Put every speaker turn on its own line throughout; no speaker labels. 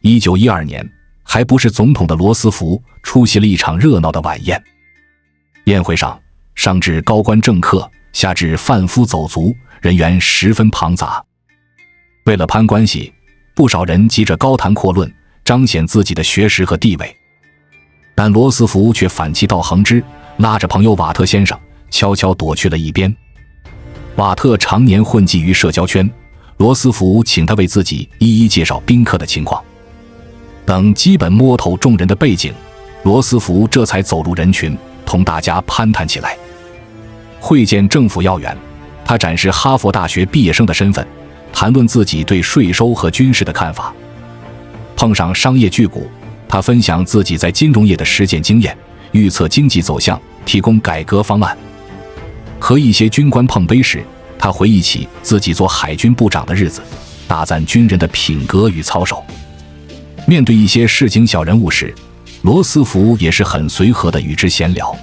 1912年，还不是总统的罗斯福出席了一场热闹的晚宴。宴会上，上至高官政客，下至贩夫走卒，人员十分庞杂。为了攀关系，不少人急着高谈阔论，彰显自己的学识和地位。但罗斯福却反其道横之，拉着朋友瓦特先生悄悄躲去了一边。瓦特常年混迹于社交圈，罗斯福请他为自己一一介绍宾客的情况。等基本摸透众人的背景，罗斯福这才走入人群，同大家攀谈起来。会见政府要员，他展示哈佛大学毕业生的身份，谈论自己对税收和军事的看法。碰上商业巨贾，他分享自己在金融业的实践经验，预测经济走向，提供改革方案。和一些军官碰杯时，他回忆起自己做海军部长的日子，大赞军人的品格与操守。面对一些市井小人物时，罗斯福也是很随和地与之闲聊。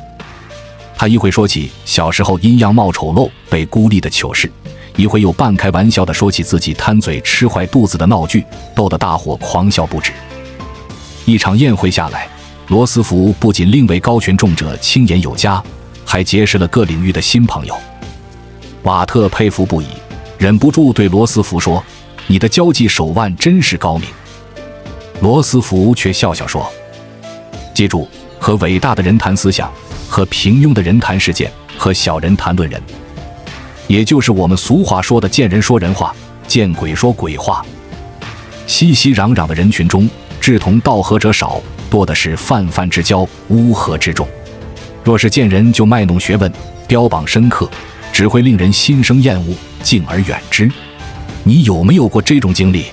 他一会说起小时候因样貌丑陋被孤立的糗事，一会又半开玩笑地说起自己贪嘴吃坏肚子的闹剧，逗得大伙狂笑不止。一场宴会下来，罗斯福不仅令位高权重者清言有加，还结识了各领域的新朋友。瓦特佩服不已，忍不住对罗斯福说：“你的交际手腕真是高明。”罗斯福却笑笑说：“记住，和伟大的人谈思想，和平庸的人谈事件，和小人谈论人，也就是我们俗话说的见人说人话，见鬼说鬼话。”熙熙攘攘的人群中，志同道合者少，多的是泛泛之交，乌合之众。若是见人就卖弄学问，标榜深刻，只会令人心生厌恶，敬而远之。你有没有过这种经历？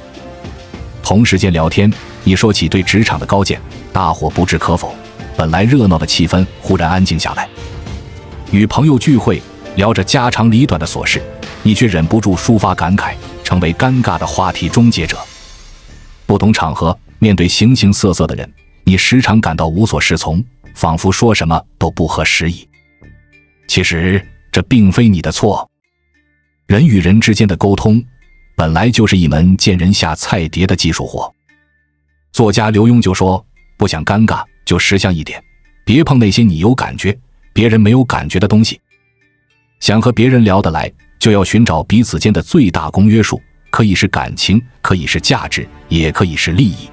同时间聊天，你说起对职场的高见，大伙不置可否，本来热闹的气氛忽然安静下来。与朋友聚会，聊着家长里短的琐事，你却忍不住抒发感慨，成为尴尬的话题终结者。不同场合，面对形形色色的人，你时常感到无所适从，仿佛说什么都不合时宜。其实这并非你的错。人与人之间的沟通本来就是一门见人下菜碟的技术活。作家刘墉就说，不想尴尬就识相一点，别碰那些你有感觉别人没有感觉的东西。想和别人聊得来，就要寻找彼此间的最大公约数，可以是感情，可以是价值，也可以是利益。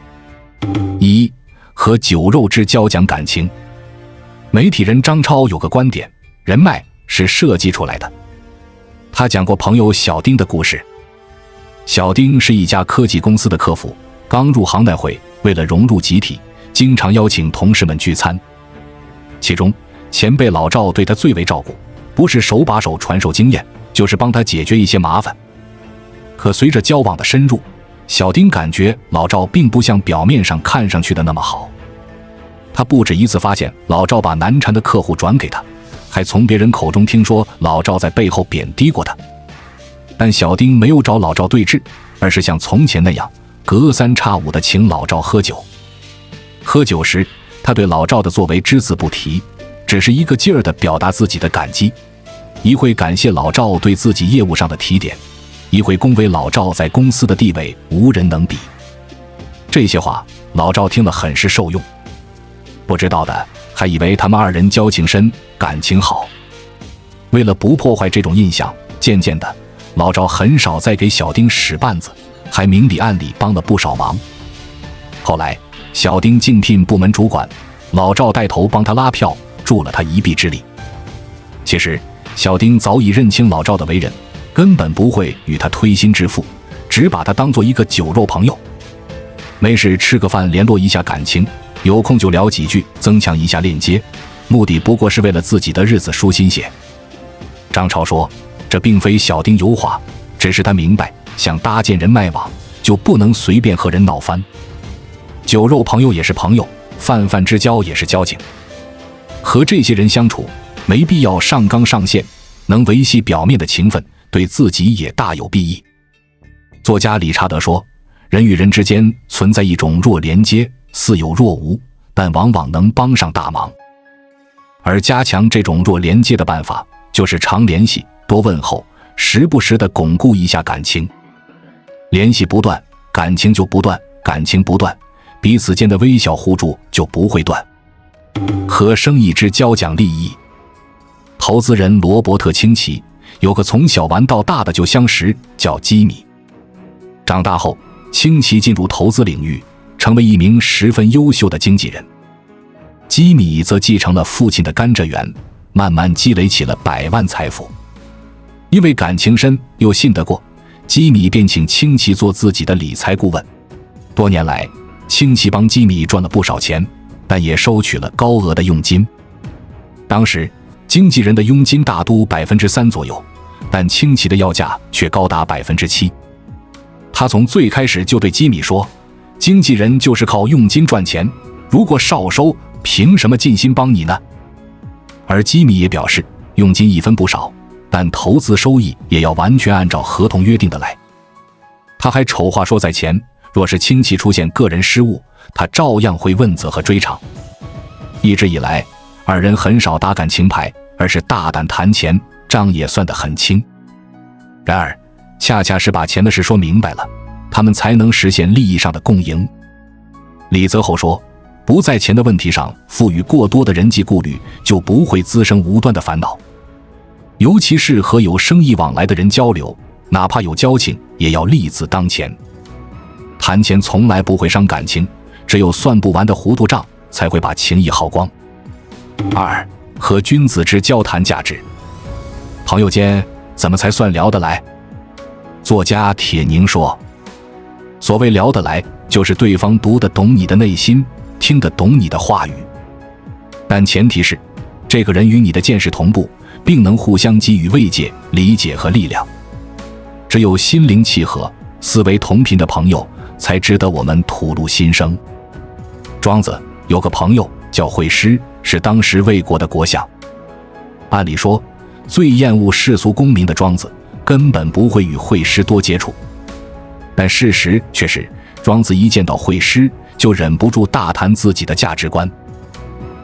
一、和酒肉之交讲感情。媒体人张超有个观点，人脉是设计出来的。他讲过朋友小丁的故事。小丁是一家科技公司的客服，刚入行那会，为了融入集体，经常邀请同事们聚餐。其中前辈老赵对他最为照顾，不是手把手传授经验，就是帮他解决一些麻烦。可随着交往的深入，小丁感觉老赵并不像表面上看上去的那么好。他不止一次发现老赵把难缠的客户转给他，还从别人口中听说老赵在背后贬低过他。但小丁没有找老赵对峙，而是像从前那样隔三差五地请老赵喝酒。喝酒时，他对老赵的作为只字不提，只是一个劲儿地表达自己的感激，一会感谢老赵对自己业务上的提点，一会恭维老赵在公司的地位无人能比。这些话老赵听了很是受用，不知道的还以为他们二人交情深，感情好。为了不破坏这种印象，渐渐的老赵很少再给小丁使绊子，还明里暗里帮了不少忙。后来小丁竞聘部门主管，老赵带头帮他拉票，助了他一臂之力。其实小丁早已认清老赵的为人，根本不会与他推心置腹，只把他当做一个酒肉朋友。没事吃个饭联络一下感情，有空就聊几句，增强一下链接，目的不过是为了自己的日子舒心些。张超说，这并非小丁油滑，只是他明白，想搭建人脉网，就不能随便和人闹翻。酒肉朋友也是朋友，泛泛之交也是交情。和这些人相处，没必要上纲上线，能维系表面的情分，对自己也大有裨益。作家理查德说，人与人之间存在一种弱连接，似有若无，但往往能帮上大忙。而加强这种弱连接的办法，就是常联系，多问候，时不时地巩固一下感情。联系不断，感情就不断，感情不断，彼此间的微小互助就不会断。和生意之交讲利益。投资人罗伯特·清崎有个从小玩到大的旧相识，叫基米。长大后，清崎进入投资领域，成为一名十分优秀的经纪人。基米则继承了父亲的甘蔗园，慢慢积累起了百万财富。因为感情深又信得过，基米便请清崎做自己的理财顾问。多年来，清崎帮基米赚了不少钱，但也收取了高额的佣金。当时经纪人的佣金大都 3% 左右，但清崎的要价却高达 7%。 他从最开始就对基米说，经纪人就是靠佣金赚钱，如果少收，凭什么尽心帮你呢？而基米也表示，佣金一分不少，但投资收益也要完全按照合同约定的来。他还丑话说在前，若是清崎出现个人失误，他照样会问责和追偿。一直以来，二人很少打感情牌，而是大胆谈钱，账也算得很清。然而恰恰是把钱的事说明白了，他们才能实现利益上的共赢。李泽厚说，不在钱的问题上赋予过多的人际顾虑，就不会滋生无端的烦恼。尤其是和有生意往来的人交流，哪怕有交情，也要利字当前。谈钱从来不会伤感情，只有算不完的糊涂账，才会把情谊耗光。二，和君子之交谈价值。朋友间怎么才算聊得来？作家铁凝说，所谓聊得来，就是对方读得懂你的内心，听得懂你的话语。但前提是，这个人与你的见识同步，并能互相给予慰藉、理解和力量。只有心灵契合、思维同频的朋友，才值得我们吐露心声。庄子有个朋友叫惠施，是当时魏国的国相。按理说，最厌恶世俗功名的庄子根本不会与惠施多接触，但事实却是，庄子一见到惠施就忍不住大谈自己的价值观。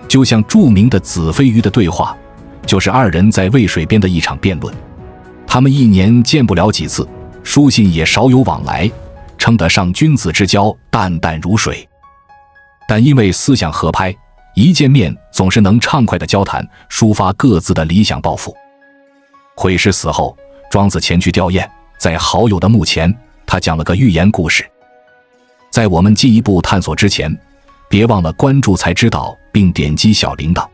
就像著名的子非鱼的对话，就是二人在渭水边的一场辩论。他们一年见不了几次，书信也少有往来，称得上君子之交，淡淡如水。但因为思想合拍，一见面总是能畅快地交谈，抒发各自的理想抱负。惠施死后，庄子前去吊唁，在好友的墓前，他讲了个寓言故事。在我们进一步探索之前，别忘了关注才知道，并点击小铃铛。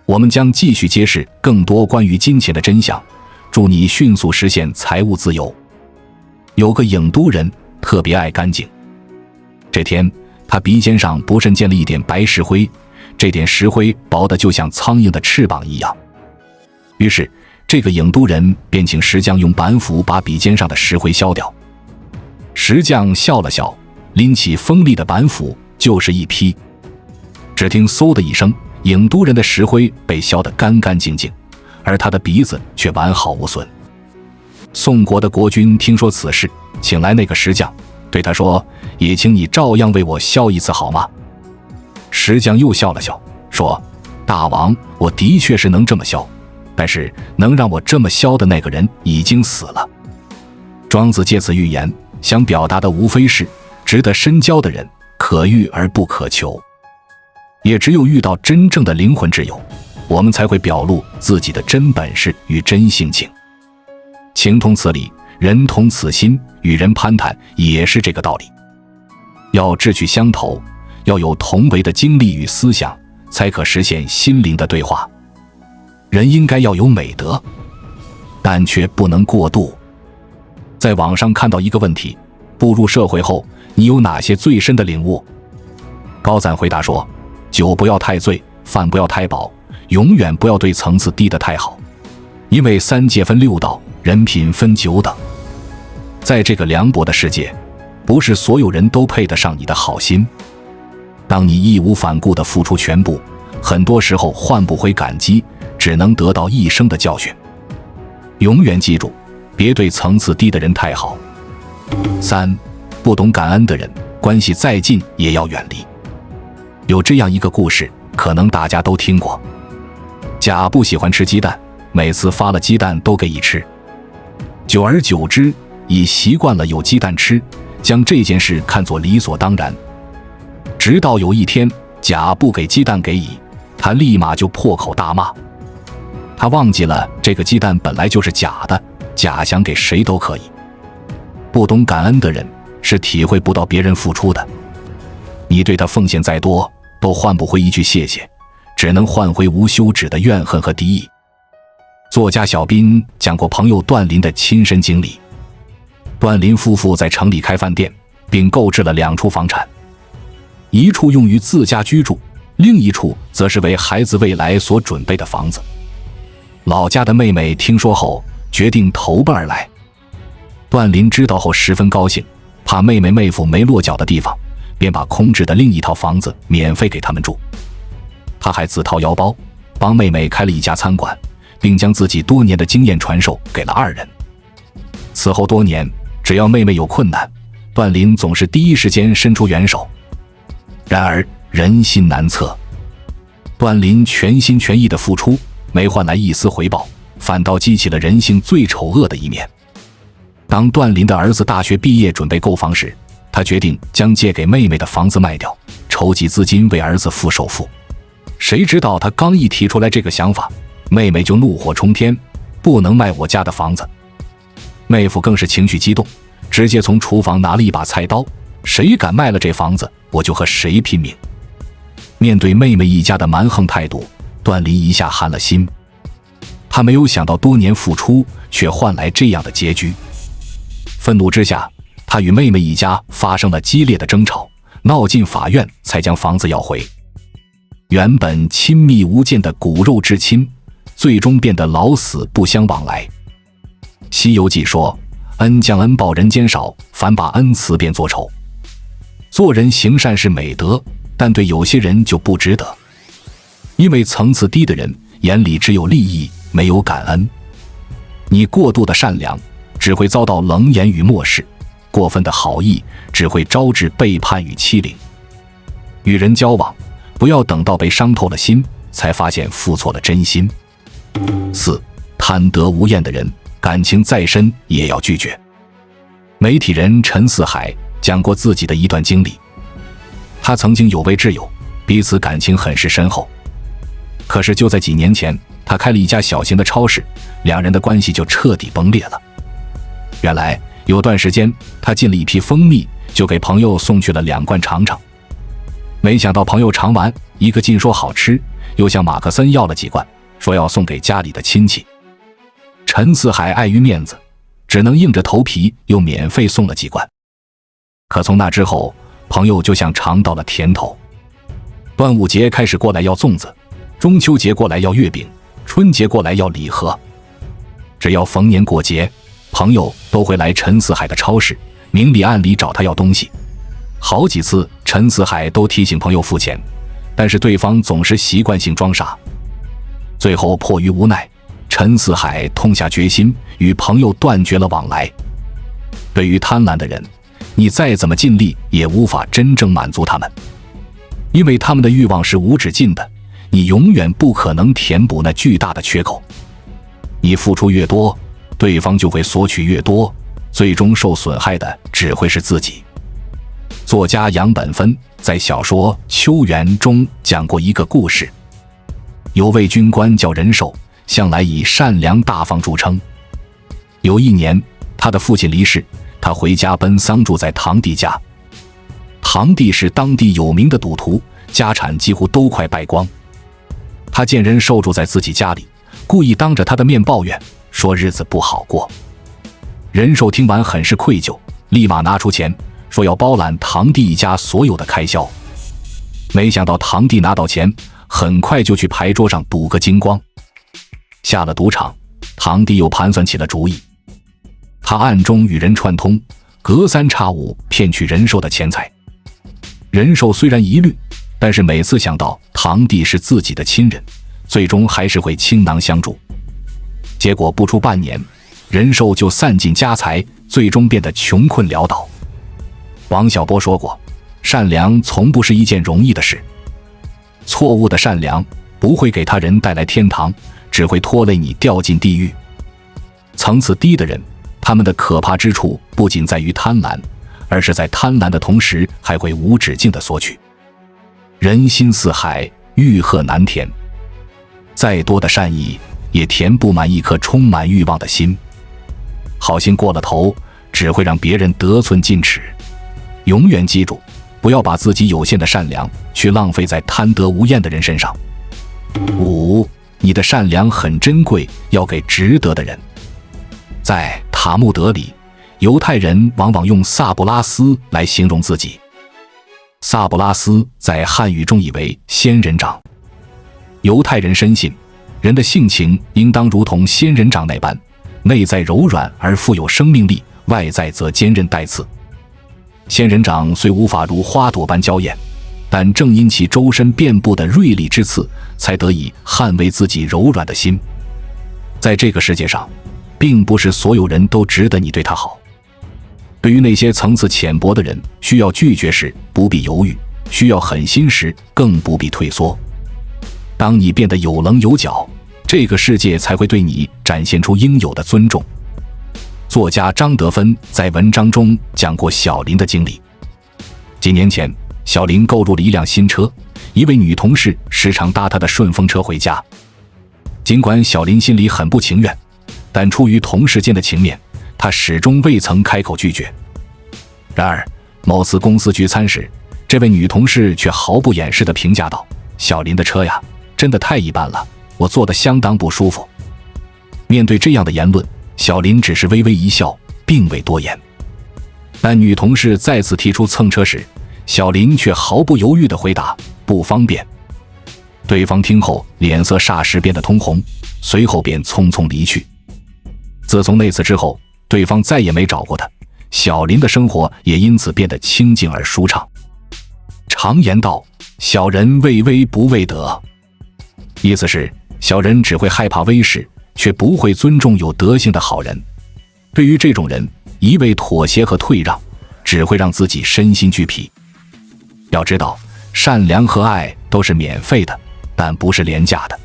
我们将继续揭示更多关于金钱的真相，祝你迅速实现财务自由。有个郢都人特别爱干净，这天他鼻尖上不慎见了一点白石灰，这点石灰薄得就像苍蝇的翅膀一样。于是这个郢都人便请石匠用板斧把鼻尖上的石灰削掉。石匠笑了笑，拎起锋利的板斧就是一劈。只听嗖的一声，郢都人的石灰被削得干干净净，而他的鼻子却完好无损。宋国的国君听说此事，请来那个石匠，对他说，也请你照样为我削一次好吗？石匠又笑了笑，说，大王，我的确是能这么削，但是能让我这么削的那个人已经死了。庄子借此寓言想表达的无非是，值得深交的人可遇而不可求。也只有遇到真正的灵魂挚友，我们才会表露自己的真本事与真性情。情同此理，人同此心，与人攀谈也是这个道理。要志趣相投，要有同为的经历与思想，才可实现心灵的对话。人应该要有美德，但却不能过度。在网上看到一个问题，步入社会后，你有哪些最深的领悟？高赞回答说，酒不要太醉，饭不要太饱，永远不要对层次低得太好。因为三界分六道，人品分9等。在这个凉薄的世界，不是所有人都配得上你的好心。当你义无反顾地付出全部，很多时候换不回感激，只能得到一生的教训。永远记住，别对层次低的人太好。3，不懂感恩的人，关系再近也要远离。有这样一个故事，可能大家都听过。甲不喜欢吃鸡蛋，每次发了鸡蛋都给乙吃。久而久之，乙习惯了有鸡蛋吃，将这件事看作理所当然。直到有一天甲不给鸡蛋给乙，他立马就破口大骂。他忘记了这个鸡蛋本来就是甲的，甲想给谁都可以。不懂感恩的人是体会不到别人付出的，你对他奉献再多，都换不回一句谢谢，只能换回无休止的怨恨和敌意。作家小斌讲过朋友段林的亲身经历。段林夫妇在城里开饭店，并购置了2处房产，一处用于自家居住，另一处则是为孩子未来所准备的房子。老家的妹妹听说后，决定投奔而来。段林知道后十分高兴，怕妹夫没落脚的地方，便把空置的另一套房子免费给他们住。他还自掏腰包，帮妹妹开了一家餐馆，并将自己多年的经验传授给了2人。此后多年，只要妹妹有困难，段林总是第一时间伸出援手。然而人心难测，段林全心全意的付出，没换来一丝回报，反倒激起了人性最丑恶的一面。当段林的儿子大学毕业准备购房时，他决定将借给妹妹的房子卖掉，筹集资金为儿子付首付。谁知道他刚一提出来这个想法，妹妹就怒火冲天，不能卖我家的房子。妹夫更是情绪激动，直接从厨房拿了一把菜刀，谁敢卖了这房子，我就和谁拼命。面对妹妹一家的蛮横态度，段林一下寒了心。他没有想到多年付出却换来这样的结局。愤怒之下，他与妹妹一家发生了激烈的争吵，闹进法院才将房子要回。原本亲密无间的骨肉至亲，最终变得老死不相往来。西游记说，恩将恩报人间少，反把恩慈变作仇。做人行善是美德，但对有些人就不值得。因为层次低的人眼里只有利益，没有感恩。你过度的善良只会遭到冷眼与漠视，过分的好意只会招致背叛与欺凌。与人交往，不要等到被伤透了心，才发现付错了真心。4. 贪得无厌的人，感情再深也要拒绝。媒体人陈四海讲过自己的一段经历。他曾经有位挚友，彼此感情很是深厚。可是就在几年前，他开了一家小型的超市，2人的关系就彻底崩裂了。原来有段时间，他进了一批蜂蜜，就给朋友送去了2罐尝尝。没想到朋友尝完，一个劲说好吃，又向马克森要了几罐，说要送给家里的亲戚。陈四海碍于面子，只能硬着头皮又免费送了几罐。可从那之后，朋友就像尝到了甜头。端午节开始过来要粽子，中秋节过来要月饼，春节过来要礼盒。只要逢年过节，朋友都会来陈四海的超市，明里暗里找他要东西。好几次陈四海都提醒朋友付钱，但是对方总是习惯性装傻。最后迫于无奈，陈四海痛下决心与朋友断绝了往来。对于贪婪的人，你再怎么尽力也无法真正满足他们，因为他们的欲望是无止境的，你永远不可能填补那巨大的缺口。你付出越多，对方就会索取越多，最终受损害的只会是自己。作家杨本芬在小说《秋园》中讲过一个故事。有位军官叫仁寿，向来以善良大方著称。有一年，他的父亲离世，他回家奔丧，住在堂弟家。堂弟是当地有名的赌徒，家产几乎都快败光。他见仁寿住在自己家里，故意当着他的面抱怨，说日子不好过。仁寿听完很是愧疚，立马拿出钱，说要包揽堂弟一家所有的开销。没想到堂弟拿到钱，很快就去牌桌上赌个精光。下了赌场，堂弟又盘算起了主意。他暗中与人串通，隔三差五骗取仁寿的钱财。仁寿虽然疑虑，但是每次想到堂弟是自己的亲人，最终还是会倾囊相助。结果不出半年，仁寿就散尽家财，最终变得穷困潦倒。王小波说过，善良从不是一件容易的事。错误的善良不会给他人带来天堂，只会拖累你掉进地狱。层次低的人，他们的可怕之处不仅在于贪婪，而是在贪婪的同时还会无止境的索取。人心似海，欲壑难填。再多的善意也填不满一颗充满欲望的心。好心过了头，只会让别人得寸进尺。永远记住，不要把自己有限的善良去浪费在贪得无厌的人身上。5. 你的善良很珍贵，要给值得的人。在塔木德里，犹太人往往用萨布拉斯来形容自己。萨布拉斯在汉语中译为仙人掌。犹太人深信，人的性情应当如同仙人掌那般，内在柔软而富有生命力，外在则坚韧带刺。仙人掌虽无法如花朵般娇艳，但正因其周身遍布的锐利之刺，才得以捍卫自己柔软的心。在这个世界上，并不是所有人都值得你对他好。对于那些层次浅薄的人，需要拒绝时不必犹豫，需要狠心时更不必退缩。当你变得有棱有角，这个世界才会对你展现出应有的尊重。作家张德芬在文章中讲过小林的经历。几年前，小林购入了一辆新车，一位女同事时常搭他的顺风车回家。尽管小林心里很不情愿，但出于同事间的情面，他始终未曾开口拒绝。然而，某次公司聚餐时，这位女同事却毫不掩饰地评价道：“小林的车呀，真的太一般了，我坐得相当不舒服。”面对这样的言论，小林只是微微一笑，并未多言。但女同事再次提出蹭车时，小林却毫不犹豫地回答：“不方便。”对方听后脸色霎时变得通红，随后便匆匆离去。自从那次之后，对方再也没找过他，小林的生活也因此变得清静而舒畅。常言道，小人畏威不畏德，意思是小人只会害怕威势，却不会尊重有德行的好人。对于这种人，一味妥协和退让，只会让自己身心俱疲。要知道，善良和爱都是免费的，但不是廉价的。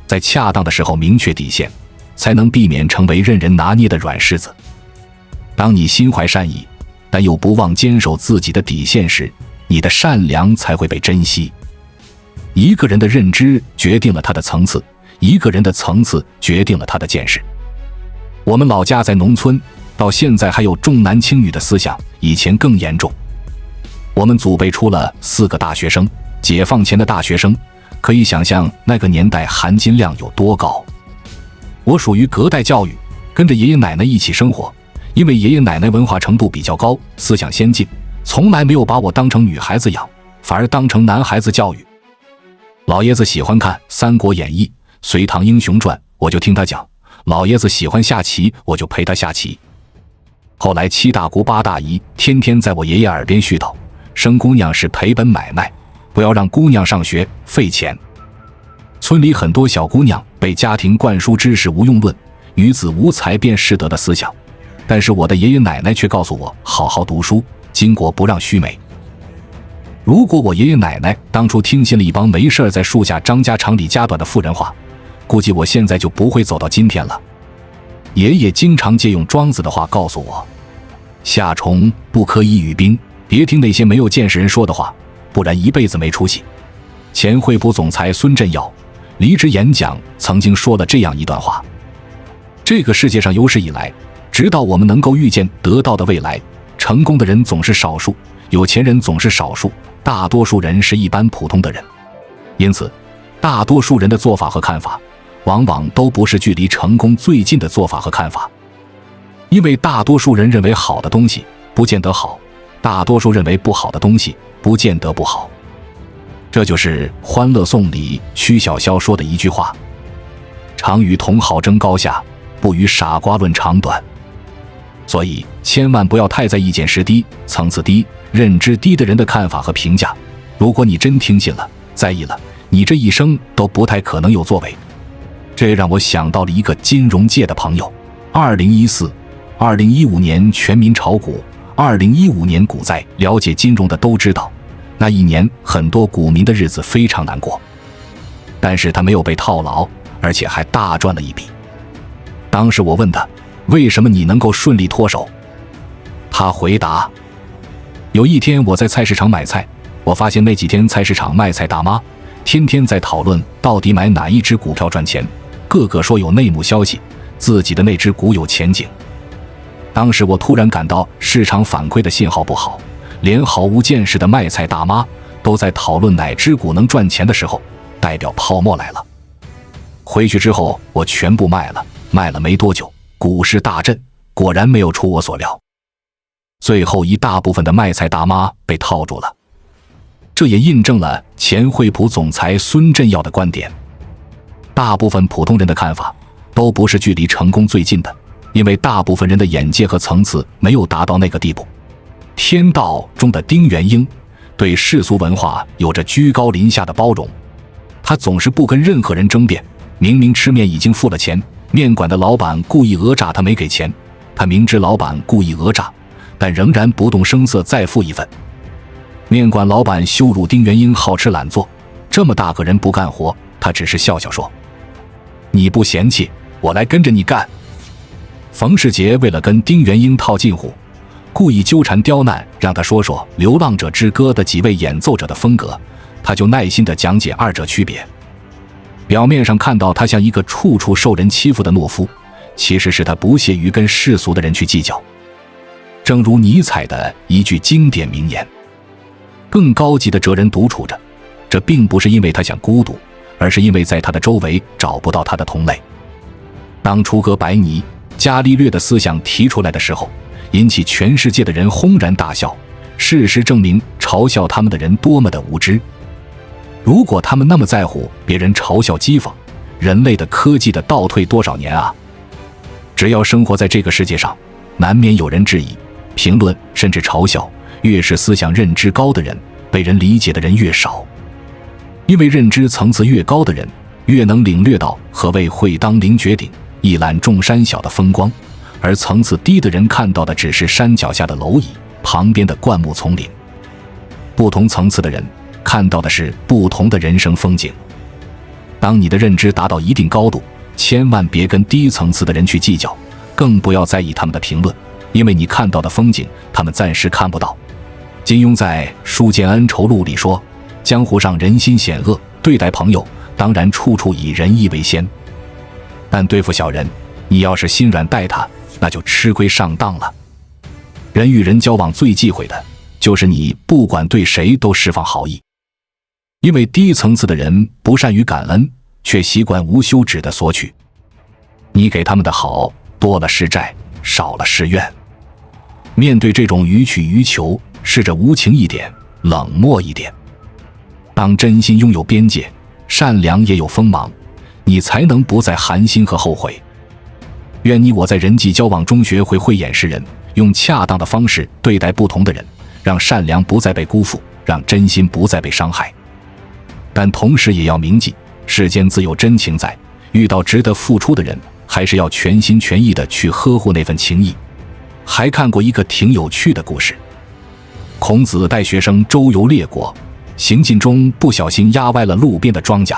在恰当的时候明确底线，才能避免成为任人拿捏的软柿子。当你心怀善意，但又不忘坚守自己的底线时，你的善良才会被珍惜。一个人的认知决定了他的层次，一个人的层次决定了他的见识。我们老家在农村，到现在还有重男轻女的思想，以前更严重。我们祖辈出了4个大学生，解放前的大学生，可以想象那个年代含金量有多高。我属于隔代教育，跟着爷爷奶奶一起生活，因为爷爷奶奶文化程度比较高，思想先进，从来没有把我当成女孩子养，反而当成男孩子教育。老爷子喜欢看《三国演义》《隋唐英雄传》，我就听他讲；老爷子喜欢下棋，我就陪他下棋。后来7大姑8大姨天天在我爷爷耳边絮叨，生姑娘是赔本买卖，不要让姑娘上学费钱。村里很多小姑娘被家庭灌输知识无用论、女子无才便是德的思想，但是我的爷爷奶奶却告诉我好好读书，巾帼不让须眉。如果我爷爷奶奶当初听信了一帮没事在树下张家长李家短的妇人话，估计我现在就不会走到今天了。爷爷经常借用庄子的话告诉我，夏虫不可以语冰，别听那些没有见识人说的话，不然一辈子没出息。前惠普总裁孙振耀离职演讲曾经说了这样一段话：这个世界上有史以来，直到我们能够预见得到的未来，成功的人总是少数，有钱人总是少数，大多数人是一般普通的人。因此，大多数人的做法和看法，往往都不是距离成功最近的做法和看法。因为大多数人认为好的东西不见得好，大多数认为不好的东西不见得不好。这就是《欢乐颂》里曲筱绡说的一句话：常与同好争高下，不与傻瓜论长短。所以千万不要太在意见识低、层次低、认知低的人的看法和评价。如果你真听信了、在意了，你这一生都不太可能有作为。这让我想到了一个金融界的朋友。2015年全民炒股，2015年股灾，了解金融的都知道，那一年很多股民的日子非常难过。但是他没有被套牢，而且还大赚了一笔。当时我问他，为什么你能够顺利脱手？他回答：有一天我在菜市场买菜，我发现那几天菜市场卖菜大妈天天在讨论到底买哪一只股票赚钱，个个说有内幕消息，自己的那只股有前景。当时我突然感到市场反馈的信号不好，连毫无见识的卖菜大妈都在讨论哪只股能赚钱的时候，代表泡沫来了。回去之后我全部卖了，卖了没多久股市大震，果然没有出我所料，最后一大部分的卖菜大妈被套住了。这也印证了前惠普总裁孙振耀的观点，大部分普通人的看法都不是距离成功最近的，因为大部分人的眼界和层次没有达到那个地步。天道中的丁元英对世俗文化有着居高临下的包容，他总是不跟任何人争辩，明明吃面已经付了钱，面馆的老板故意讹诈他没给钱，他明知老板故意讹诈，但仍然不动声色再付一份。面馆老板羞辱丁元英好吃懒做，这么大个人不干活，他只是笑笑说：“你不嫌弃，我来跟着你干。”冯世杰为了跟丁元英套近乎，故意纠缠刁难，让他说说《流浪者之歌》的几位演奏者的风格，他就耐心地讲解二者区别。表面上看到他像一个处处受人欺负的懦夫，其实是他不屑于跟世俗的人去计较。正如尼采的一句经典名言：更高级的哲人独处着，这并不是因为他想孤独，而是因为在他的周围找不到他的同类。当楚格白尼、伽利略的思想提出来的时候，引起全世界的人轰然大笑，事实证明嘲笑他们的人多么的无知。如果他们那么在乎别人嘲笑讥讽，人类的科技的倒退多少年啊！只要生活在这个世界上，难免有人质疑、评论甚至嘲笑，越是思想认知高的人，被人理解的人越少。因为认知层次越高的人，越能领略到何谓会当凌绝顶，一览众山小的风光，而层次低的人看到的只是山脚下的蝼蚁，旁边的灌木丛林。不同层次的人看到的是不同的人生风景。当你的认知达到一定高度，千万别跟低层次的人去计较，更不要在意他们的评论，因为你看到的风景他们暂时看不到。金庸在《书剑恩仇录》里说，江湖上人心险恶，对待朋友当然处处以仁义为先，但对付小人，你要是心软待他，那就吃亏上当了。人与人交往最忌讳的就是你不管对谁都释放好意，因为低层次的人不善于感恩，却习惯无休止地索取。你给他们的好多了是债，少了是怨。面对这种予取予求，试着无情一点，冷漠一点。当真心拥有边界，善良也有锋芒，你才能不再寒心和后悔。愿你我在人际交往中学会慧眼识人，用恰当的方式对待不同的人，让善良不再被辜负，让真心不再被伤害。但同时也要铭记，世间自有真情在，遇到值得付出的人，还是要全心全意地去呵护那份情谊。还看过一个挺有趣的故事，孔子带学生周游列国，行进中不小心压歪了路边的庄稼。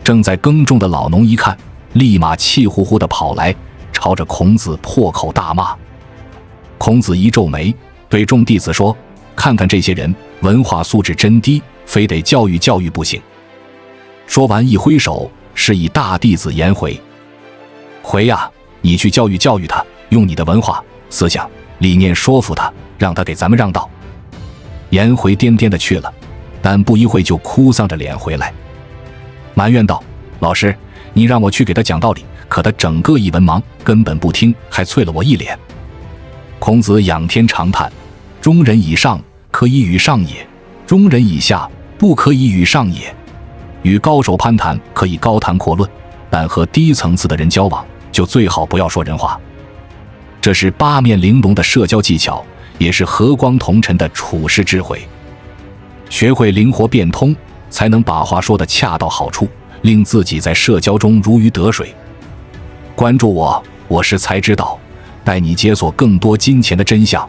正在耕种的老农一看，立马气呼呼地跑来，朝着孔子破口大骂。孔子一皱眉，对众弟子说：“看看这些人，文化素质真低，非得教育教育不行。”说完一挥手，示意大弟子颜回：“回呀，你去教育教育他，用你的文化、思想、理念说服他，让他给咱们让道。”颜回颠颠地去了，但不一会就哭丧着脸回来，埋怨道：“老师，你让我去给他讲道理，可他整个一文盲，根本不听，还啐了我一脸。”孔子仰天长叹：“中人以上，可以与上也；中人以下，不可以与上也。”与高手攀谈可以高谈阔论，但和低层次的人交往，就最好不要说人话。这是八面玲珑的社交技巧，也是和光同尘的处世智慧。学会灵活变通，才能把话说得恰到好处，令自己在社交中如鱼得水。关注我，我是才知道，带你解锁更多金钱的真相。